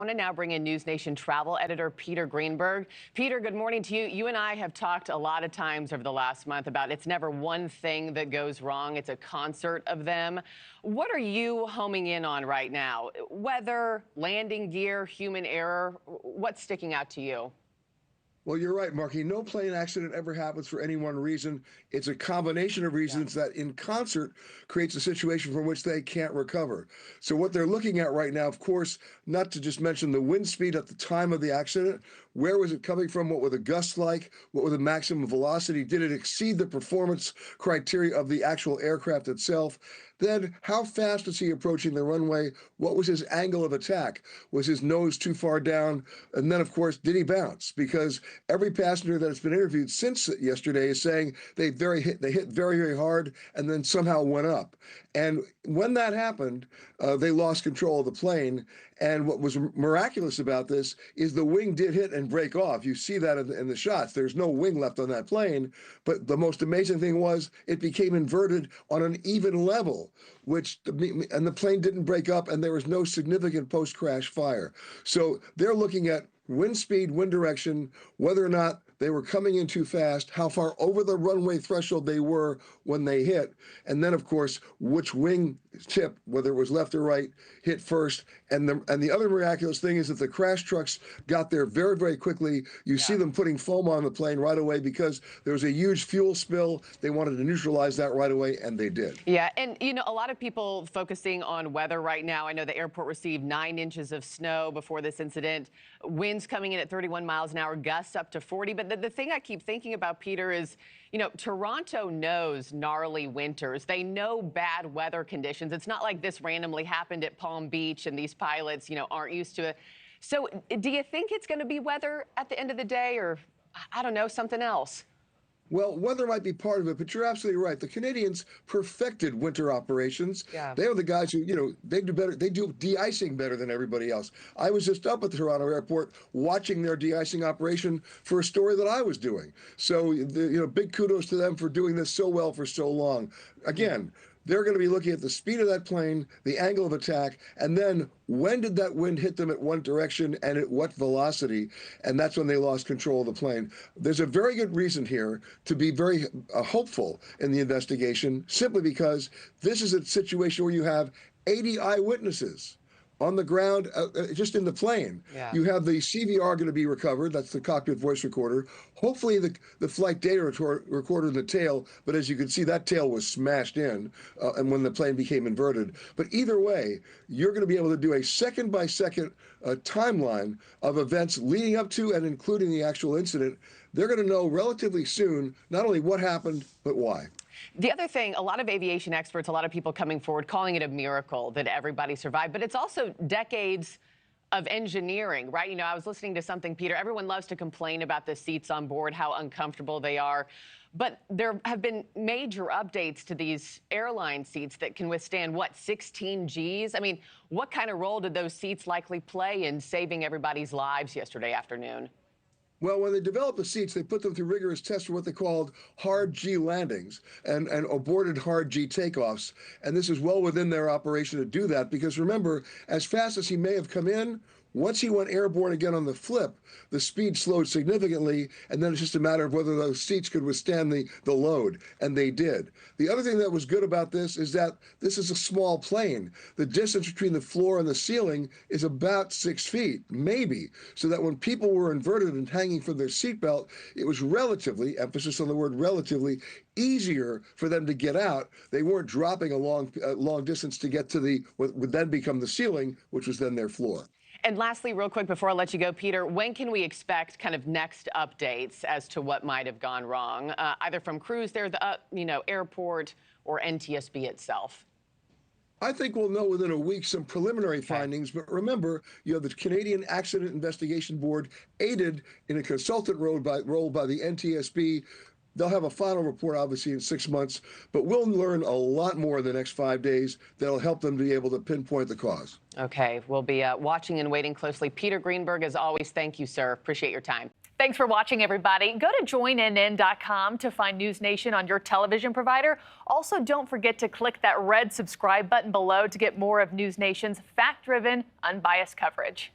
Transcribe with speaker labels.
Speaker 1: I want to now bring in NewsNation travel editor Peter Greenberg. Peter, good morning to you. You and I have talked a lot of times over the last month about it's never one thing that goes wrong. It's a concert of them. What are you homing in on right now? Weather, landing gear, human error? What's sticking out to you?
Speaker 2: Well, you're right, Markie. No plane accident ever happens for any one reason. It's a combination of reasons that in concert creates a situation from which they can't recover. So what they're looking at right now, of course, not to just mention the wind speed at the time of the accident, where was it coming from? What were the gusts like? What were the maximum velocity? Did it exceed the performance criteria of the actual aircraft itself? Then how fast was he approaching the runway? What was his angle of attack? Was his nose too far down? And then, of course, did he bounce? Because every passenger that has been interviewed since yesterday is saying they hit very, very hard and then somehow went up. And when that happened, they lost control of the plane. And what was miraculous about this is the wing did hit and break off. You see that in the shots. There's no wing left on that plane. But the most amazing thing was it became inverted on an even level, and the plane didn't break up and there was no significant post-crash fire. So they're looking at wind speed, wind direction, whether or not they were coming in too fast, how far over the runway threshold they were when they hit, and then, of course, which wing tip, whether it was left or right, hit first. And the other miraculous thing is that the crash trucks got there very, very quickly. You see them putting foam on the plane right away because there was a huge fuel spill. They wanted to neutralize that right away, and they did.
Speaker 1: Yeah, and, you know, a lot of people focusing on weather right now. I know the airport received 9 inches of snow before this incident. Winds coming in at 31 miles an hour, gusts up to 40. But the thing I keep thinking about, Peter, is, you know, Toronto knows gnarly winters. They know bad weather conditions. It's not like this randomly happened at Palm Beach and these pilots, you know, aren't used to it. So do you think it's going to be weather at the end of the day, or, I don't know, something else?
Speaker 2: Well, weather might be part of it, but you're absolutely right. The Canadians perfected winter operations.
Speaker 1: Yeah.
Speaker 2: They are the guys who, you know, they do better. They do de-icing better than everybody else. I was just up at the Toronto airport watching their de-icing operation for a story that I was doing. So, you know, big kudos to them for doing this so well for so long. Again, they're going to be looking at the speed of that plane, the angle of attack, and then when did that wind hit them at one direction and at what velocity? And that's when they lost control of the plane. There's a very good reason here to be very hopeful in the investigation, simply because this is a situation where you have 80 eyewitnesses on the ground, just in the plane.
Speaker 1: Yeah.
Speaker 2: You have the CVR going to be recovered. That's the cockpit voice recorder. Hopefully the flight data recorder in the tail, but as you can see, that tail was smashed in and when the plane became inverted. But either way, you're going to be able to do a second-by-second timeline of events leading up to and including the actual incident. They're going to know relatively soon not only what happened, but why.
Speaker 1: The other thing, a lot of aviation experts, a lot of people coming forward calling it a miracle that everybody survived, but it's also decades of engineering, right? You know, I was listening to something, Peter, everyone loves to complain about the seats on board, how uncomfortable they are. But there have been major updates to these airline seats that can withstand, what, 16 Gs? I mean, what kind of role did those seats likely play in saving everybody's lives yesterday afternoon?
Speaker 2: Well, when they developed the seats, they put them through rigorous tests for what they called hard G landings and aborted hard G takeoffs. And this is well within their operation to do that because remember, as fast as he may have come in, once he went airborne again on the flip, the speed slowed significantly, and then it's just a matter of whether those seats could withstand the load, and they did. The other thing that was good about this is that this is a small plane. The distance between the floor and the ceiling is about 6 feet, maybe, so that when people were inverted and hanging from their seatbelt, it was relatively, emphasis on the word relatively, easier for them to get out. They weren't dropping a long distance to get to what would then become the ceiling, which was then their floor.
Speaker 1: And lastly, real quick, before I let you go, Peter, when can we expect kind of next updates as to what might have gone wrong, either from crews there, the airport, or NTSB itself?
Speaker 2: I think we'll know within a week some preliminary findings, but remember, you have the Canadian Accident Investigation Board aided in a consultant role by the NTSB. They'll have a final report, obviously, in 6 months, but we'll learn a lot more in the next 5 days that'll help them be able to pinpoint the cause.
Speaker 1: Okay, we'll be watching and waiting closely. Peter Greenberg, as always, thank you, sir. Appreciate your time.
Speaker 3: Thanks for watching, everybody. Go to joinnn.com to find NewsNation on your television provider. Also, don't forget to click that red subscribe button below to get more of NewsNation's fact-driven, unbiased coverage.